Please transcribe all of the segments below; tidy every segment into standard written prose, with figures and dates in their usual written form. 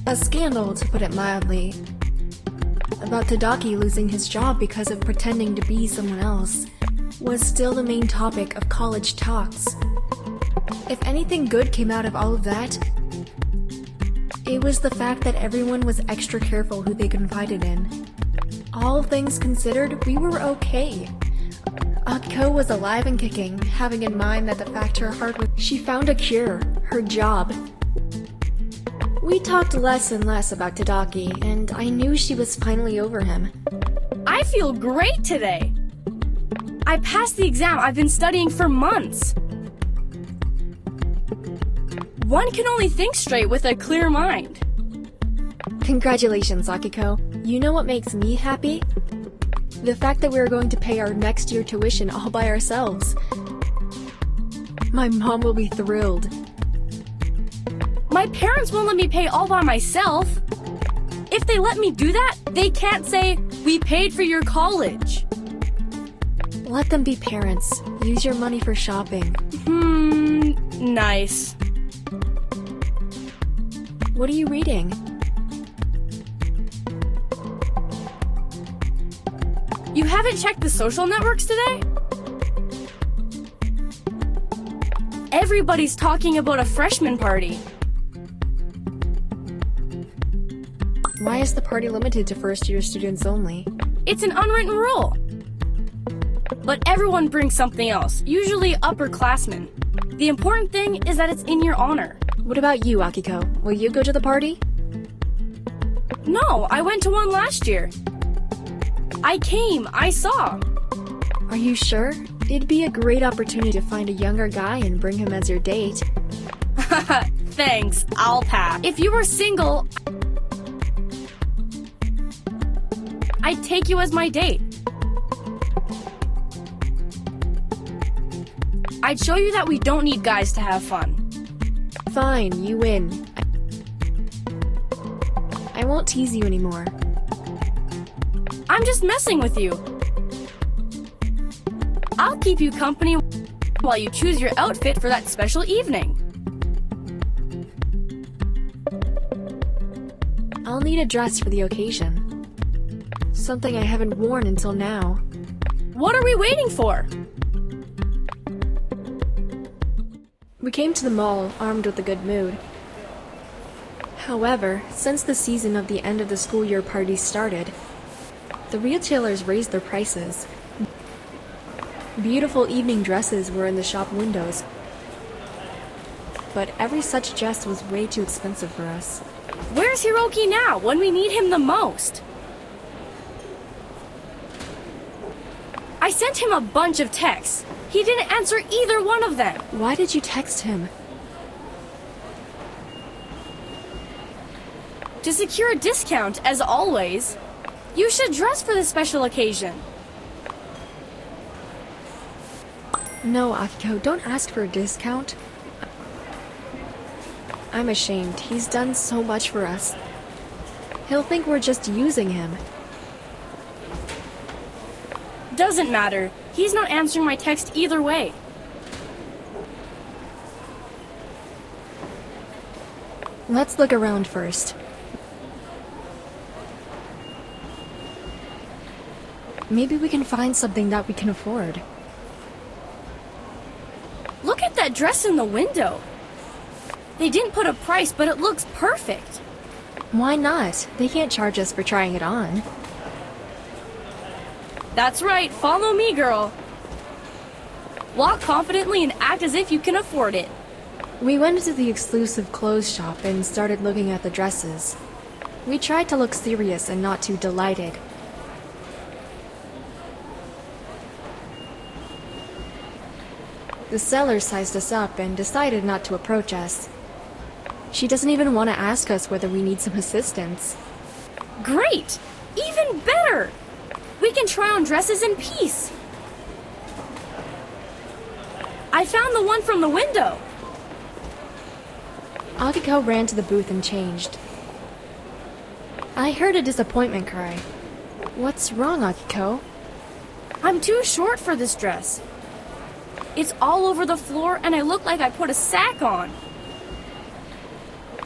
A scandal, to put it mildly, about Tadaki losing his job because of pretending to be someone else was still the main topic of college talks. If anything good came out of all of that, it was the fact that everyone was extra careful who they confided in. All things considered, we were okay. Akiko was alive and kicking, having in mind that the fact her heart was... She found a cure, her job. We talked less and less about Tadaki, and I knew she was finally over him. I feel great today! I passed the exam I've been studying for months! One can only think straight with a clear mind. Congratulations, Akiko. You know what makes me happy? The fact that we're going to pay our next year tuition all by ourselves. My mom will be thrilled. My parents won't let me pay all by myself. If they let me do that, they can't say, "We paid for your college." Let them be parents. Use your money for shopping. Nice. What are you reading? You haven't checked the social networks today? Everybody's talking about a freshman party. Why is the party limited to first-year students only? It's an unwritten rule. But everyone brings something else, usually upperclassmen. The important thing is that it's in your honor. What about you, Akiko? Will you go to the party? No, I went to one last year. I saw. Are you sure? It'd be a great opportunity to find a younger guy and bring him as your date. Thanks, I'll pass. If you were single, I'd take you as my date. I'd show you that we don't need guys to have fun. Fine, you win. I won't tease you anymore. I'm just messing with you. I'll keep you company while you choose your outfit for that special evening. I'll need a dress for the occasion. Something I haven't worn until now. What are we waiting for? We came to the mall armed with a good mood. However, since the season of the end of the school year party started, the retailers raised their prices. Beautiful evening dresses were in the shop windows, but every such dress was way too expensive for us. Where's Hiroki now when we need him the most? I sent him a bunch of texts. He didn't answer either one of them. Why did you text him? To secure a discount, as always. You should dress for this special occasion. No, Akiko, don't ask for a discount. I'm ashamed. He's done so much for us. He'll think we're just using him. Doesn't matter. He's not answering my text either way. Let's look around first. Maybe we can find something that we can afford. Look at that dress in the window. They didn't put a price, but it looks perfect. Why not? They can't charge us for trying it on. That's right, follow me, girl. Walk confidently and act as if you can afford it. We went into the exclusive clothes shop and started looking at the dresses. We tried to look serious and not too delighted. The seller sized us up and decided not to approach us. She doesn't even want to ask us whether we need some assistance. Great! Even better! We can try on dresses in peace. I found the one from the window. Akiko ran to the booth and changed. I heard a disappointment cry. What's wrong, Akiko? I'm too short for this dress. It's all over the floor and I look like I put a sack on.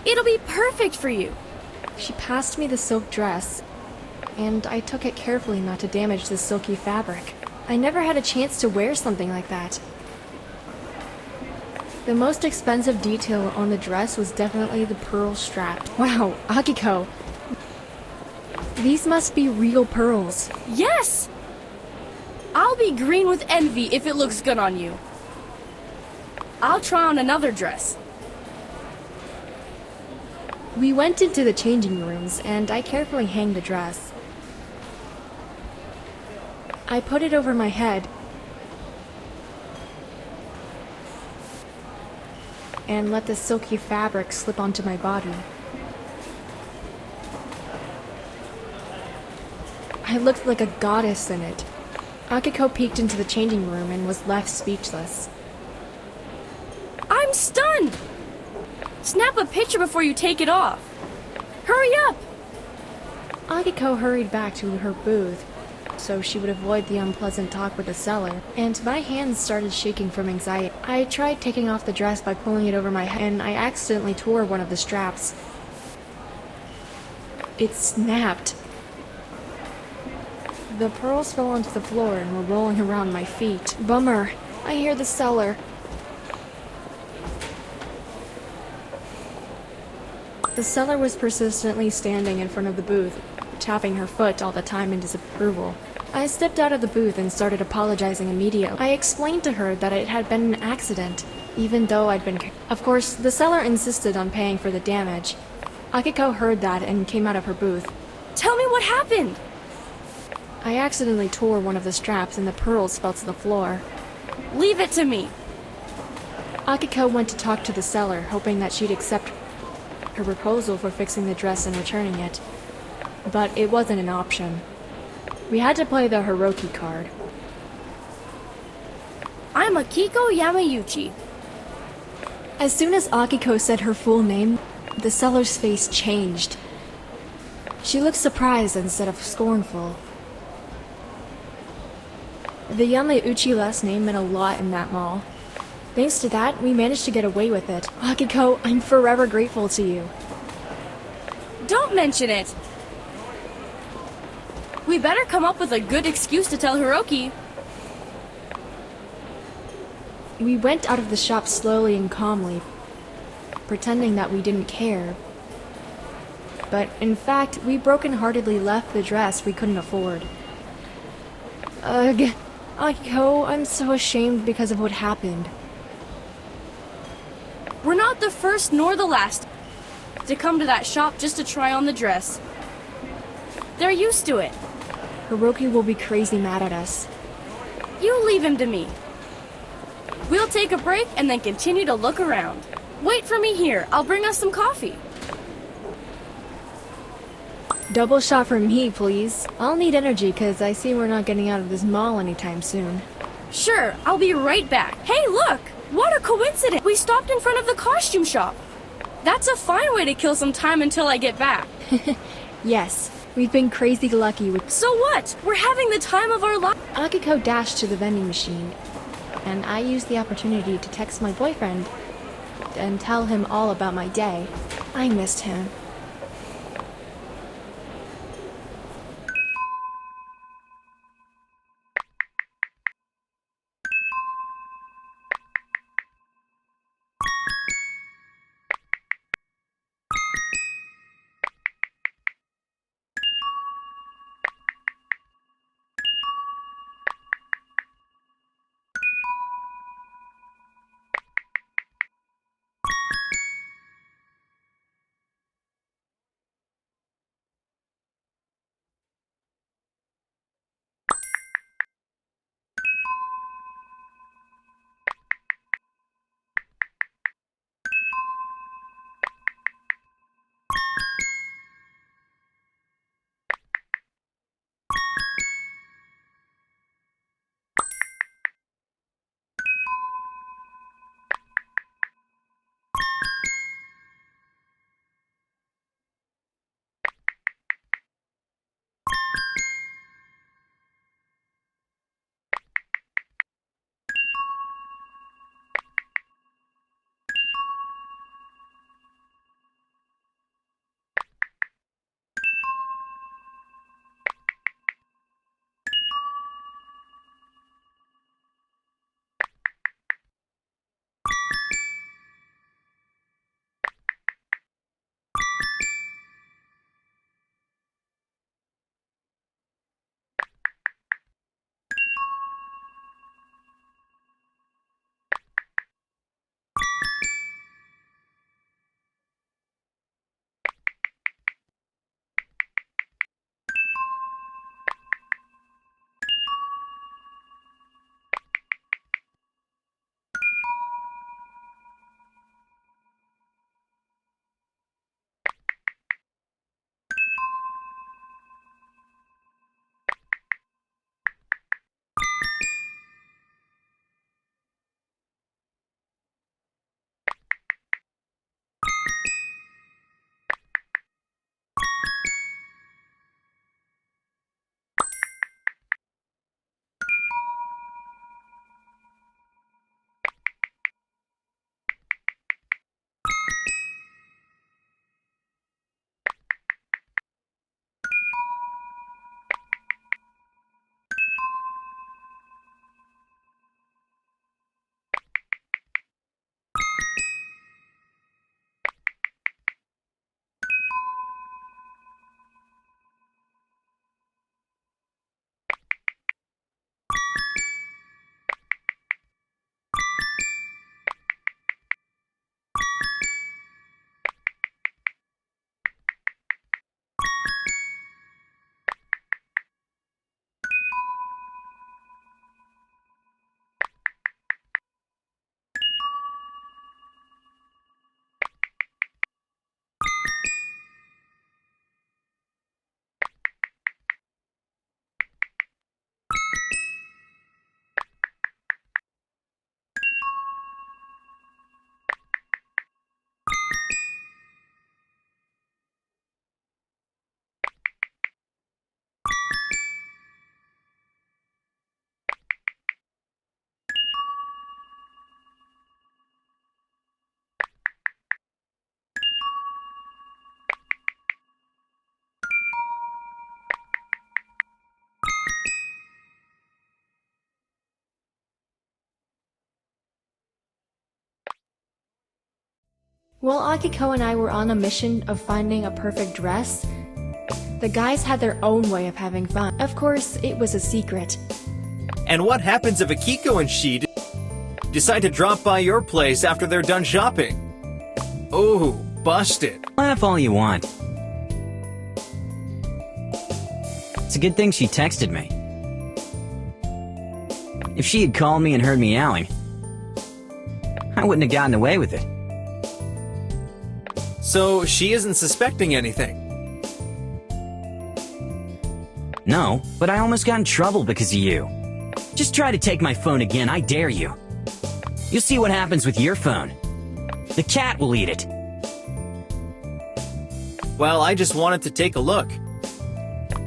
It'll be perfect for you. She passed me the silk dress, and I took it carefully not to damage the silky fabric. I never had a chance to wear something like that. The most expensive detail on the dress was definitely the pearl strap. Wow, Akiko! These must be real pearls. Yes! I'll be green with envy if it looks good on you. I'll try on another dress. We went into the changing rooms, and I carefully hanged the dress. I put it over my head and let the silky fabric slip onto my body. I looked like a goddess in it. Akiko peeked into the changing room and was left speechless. I'm stunned! Snap a picture before you take it off. Hurry up! Akiko hurried back to her booth so she would avoid the unpleasant talk with the seller, and my hands started shaking from anxiety. I tried taking off the dress by pulling it over my head, and I accidentally tore one of the straps. It snapped. The pearls fell onto the floor and were rolling around my feet. Bummer. I hear the seller. The seller was persistently standing in front of the booth, tapping her foot all the time in disapproval. I stepped out of the booth and started apologizing immediately. I explained to her that it had been an accident, even though I'd been... Of course, the seller insisted on paying for the damage. Akiko heard that and came out of her booth. Tell me what happened! I accidentally tore one of the straps and the pearls fell to the floor. Leave it to me! Akiko went to talk to the seller, hoping that she'd accept her proposal for fixing the dress and returning it. But it wasn't an option. We had to play the Hiroki card. I'm Akiko Yamayuchi. As soon as Akiko said her full name, the seller's face changed. She looked surprised instead of scornful. The Yamayuchi last name meant a lot in that mall. Thanks to that, we managed to get away with it. Akiko, I'm forever grateful to you. Don't mention it! We better come up with a good excuse to tell Hiroki. We went out of the shop slowly and calmly, pretending that we didn't care. But in fact, we broken-heartedly left the dress we couldn't afford. Ugh, Akiko, I'm so ashamed because of what happened. We're not the first nor the last to come to that shop just to try on the dress. They're used to it. Hiroki will be crazy mad at us. You leave him to me. We'll take a break and then continue to look around. Wait for me here. I'll bring us some coffee. Double shot for me, please. I'll need energy because I see we're not getting out of this mall anytime soon. Sure, I'll be right back. Hey, look! What a coincidence! We stopped in front of the costume shop. That's a fine way to kill some time until I get back. Yes, we've been crazy lucky with... So what? We're having the time of our life. Akiko dashed to the vending machine, and I used the opportunity to text my boyfriend and tell him all about my day. I missed him. While Akiko and I were on a mission of finding a perfect dress, the guys had their own way of having fun. Of course, it was a secret. And what happens if Akiko and she decide to drop by your place after they're done shopping? Oh, busted. Laugh all you want. It's a good thing she texted me. If she had called me and heard me yelling, I wouldn't have gotten away with it. So she isn't suspecting anything? No, but I almost got in trouble because of you. Just try to take my phone again, I dare you. You'll see what happens with your phone. The cat will eat it. Well, I just wanted to take a look.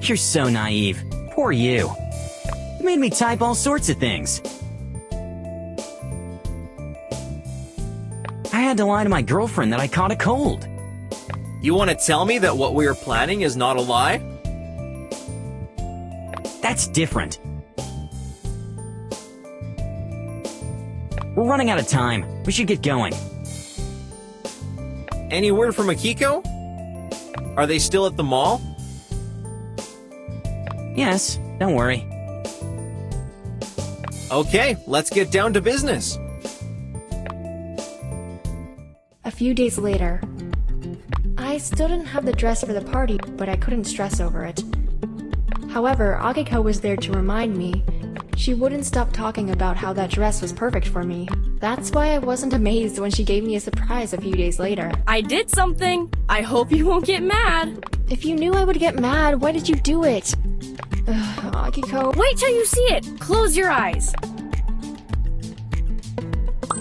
You're so naive. Poor you. You made me type all sorts of things. I had to lie to my girlfriend that I caught a cold. You want to tell me that what we are planning is not a lie? That's different. We're running out of time. We should get going. Any word from Akiko? Are they still at the mall? Yes, don't worry. Okay, let's get down to business. A few days later, I still didn't have the dress for the party, but I couldn't stress over it. However, Akiko was there to remind me. She wouldn't stop talking about how that dress was perfect for me. That's why I wasn't amazed when she gave me a surprise a few days later. I did something. I hope you won't get mad. If you knew I would get mad, why did you do it? Akiko. Wait till you see it. Close your eyes.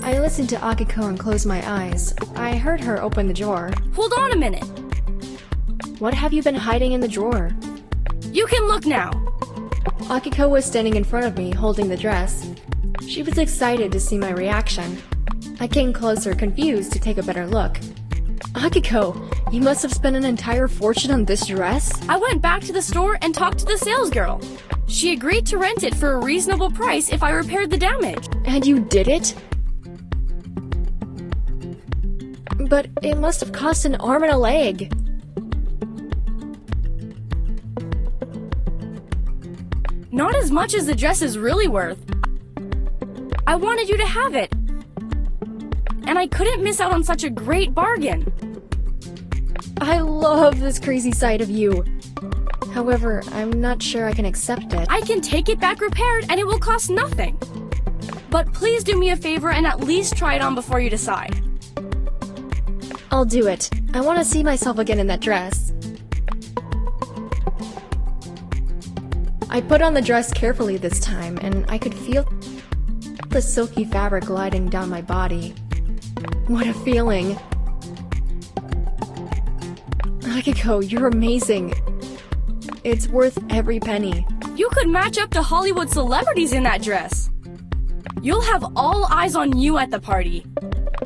I listened to Akiko and closed my eyes. I heard her open the drawer. Hold on a minute. What have you been hiding in the drawer? You can look now. Akiko was standing in front of me, holding the dress. She was excited to see my reaction. I came closer, confused, to take a better look. Akiko, you must have spent an entire fortune on this dress? I went back to the store and talked to the sales girl. She agreed to rent it for a reasonable price if I repaired the damage. And you did it? But it must have cost an arm and a leg. Not as much as the dress is really worth. I wanted you to have it. And I couldn't miss out on such a great bargain. I love this crazy side of you. However, I'm not sure I can accept it. I can take it back repaired and it will cost nothing. But please do me a favor and at least try it on before you decide. I'll do it. I want to see myself again in that dress. I put on the dress carefully this time, and I could feel the silky fabric gliding down my body. What a feeling. Akiko, you're amazing. It's worth every penny. You could match up to Hollywood celebrities in that dress. You'll have all eyes on you at the party.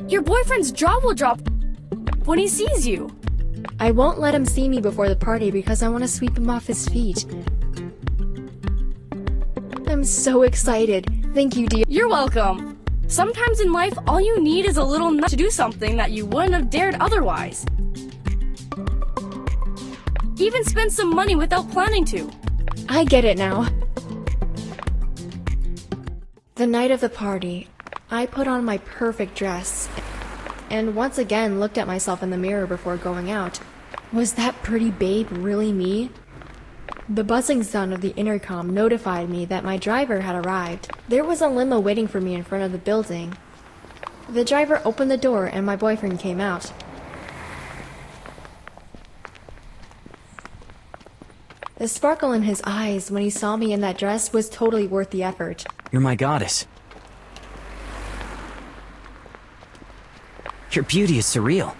Your boyfriend's jaw will drop when he sees you. I won't let him see me before the party because I want to sweep him off his feet. I'm so excited. Thank you, dear. You're welcome. Sometimes in life, all you need is a little nudge to do something that you wouldn't have dared otherwise. Even spend some money without planning to. I get it now. The night of the party, I put on my perfect dress and once again looked at myself in the mirror before going out. Was that pretty babe really me? The buzzing sound of the intercom notified me that my driver had arrived. There was a limo waiting for me in front of the building. The driver opened the door and my boyfriend came out. The sparkle in his eyes when he saw me in that dress was totally worth the effort. You're my goddess. Your beauty is surreal.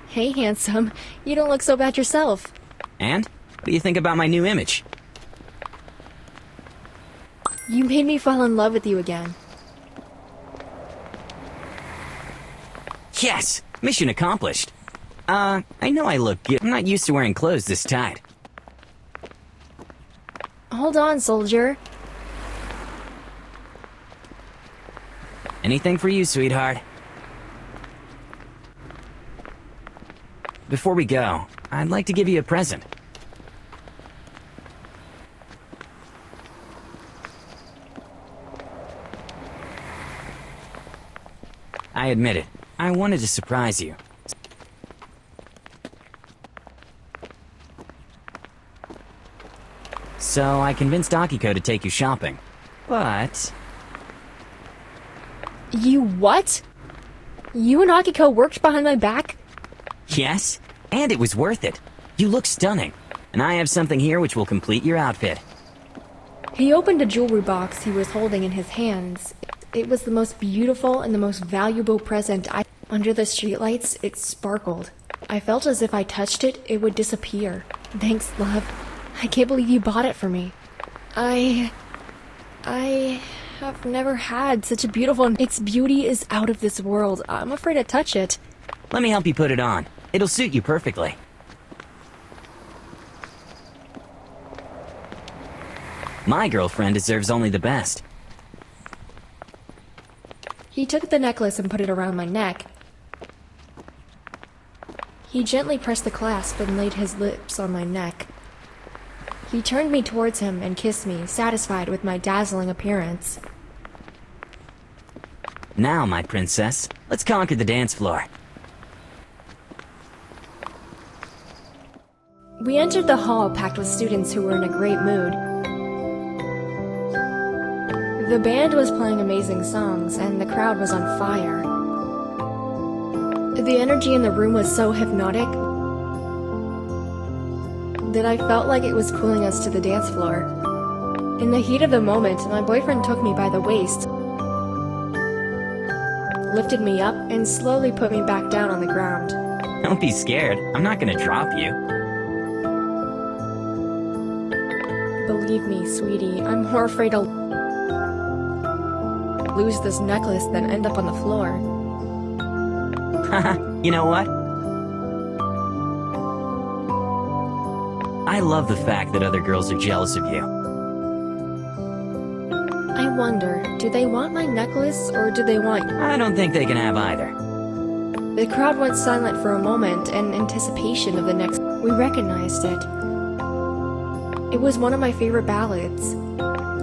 Hey, handsome. You don't look so bad yourself. And? What do you think about my new image? You made me fall in love with you again. Yes! Mission accomplished. I know I look good. I'm not used to wearing clothes this tight. Hold on, soldier. Anything for you, sweetheart. before we go, I'd like to give you a present. I admit it, I wanted to surprise you. So I convinced Akiko to take you shopping. But... You what? You and Akiko worked behind my back? Yes, and it was worth it. You look stunning, and I have something here which will complete your outfit. He opened a jewelry box he was holding in his hands. It was the most beautiful and the most valuable present Under the streetlights, it sparkled. I felt as if I touched it, it would disappear. Thanks, love. I can't believe you bought it for me. I have never had such a beautiful... Its beauty is out of this world. I'm afraid to touch it. Let me help you put it on. It'll suit you perfectly. My girlfriend deserves only the best. He took the necklace and put it around my neck. He gently pressed the clasp and laid his lips on my neck. He turned me towards him and kissed me, satisfied with my dazzling appearance. Now, my princess, let's conquer the dance floor. We entered the hall packed with students who were in a great mood. The band was playing amazing songs, and the crowd was on fire. The energy in the room was so hypnotic that I felt like it was pulling us to the dance floor. In the heat of the moment, my boyfriend took me by the waist, lifted me up, and slowly put me back down on the ground. Don't be scared. I'm not gonna drop you. Believe me, sweetie, I'm more afraid to lose this necklace than end up on the floor. Haha, you know what? I love the fact that other girls are jealous of you. I wonder, do they want my necklace or do they want... I don't think they can have either. The crowd went silent for a moment in anticipation of the next... We recognized it. It was one of my favorite ballads.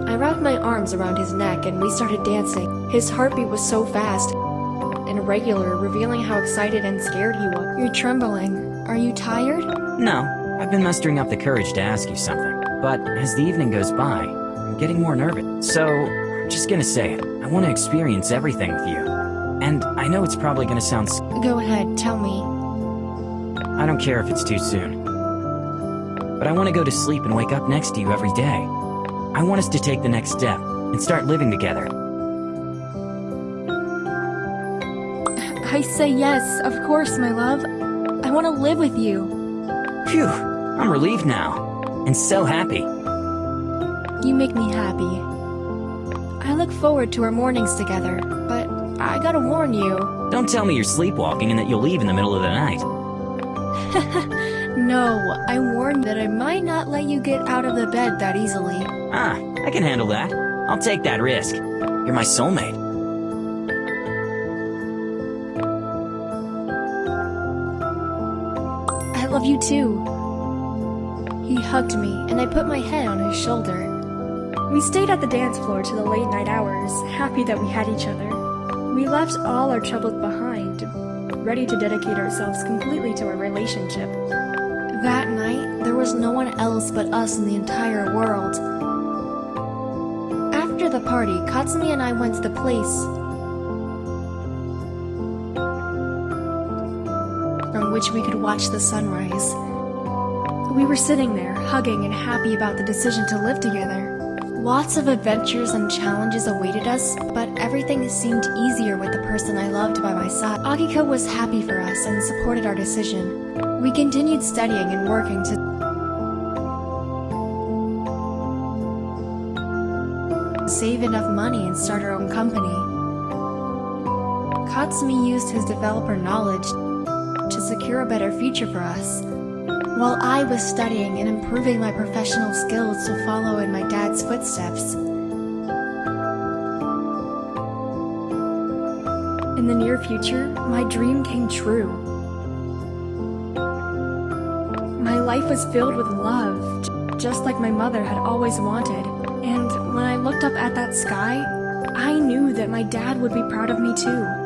I wrapped my arms around his neck and we started dancing. His heartbeat was so fast and irregular, revealing how excited and scared he was. You're trembling. Are you tired? No, I've been mustering up the courage to ask you something. But as the evening goes by, I'm getting more nervous. So, I'm just gonna say it. I want to experience everything with you. And I know it's probably gonna sound... Go ahead, tell me. I don't care if it's too soon. But I want to go to sleep and wake up next to you every day. I want us to take the next step and start living together. I say yes, of course, my love. I want to live with you. Phew, I'm relieved now. And so happy. You make me happy. I look forward to our mornings together, but I gotta warn you. Don't tell me you're sleepwalking and that you'll leave in the middle of the night. No, I warned that I might not let you get out of the bed that easily. Ah, I can handle that. I'll take that risk. You're my soulmate. I love you too. He hugged me, and I put my head on his shoulder. We stayed at the dance floor to the late night hours, happy that we had each other. We left all our troubles behind, ready to dedicate ourselves completely to our relationship. That night, there was no one else but us in the entire world. After the party, Katsumi and I went to the place from which we could watch the sunrise. We were sitting there, hugging and happy about the decision to live together. Lots of adventures and challenges awaited us, but everything seemed easier with the person I loved by my side. Akiko was happy for us and supported our decision. We continued studying and working to save enough money and start our own company. Katsumi used his developer knowledge to secure a better future for us, while I was studying and improving my professional skills to follow in my dad's footsteps. In the near future, my dream came true. My life was filled with love, just like my mother had always wanted. And when I looked up at that sky, I knew that my dad would be proud of me too.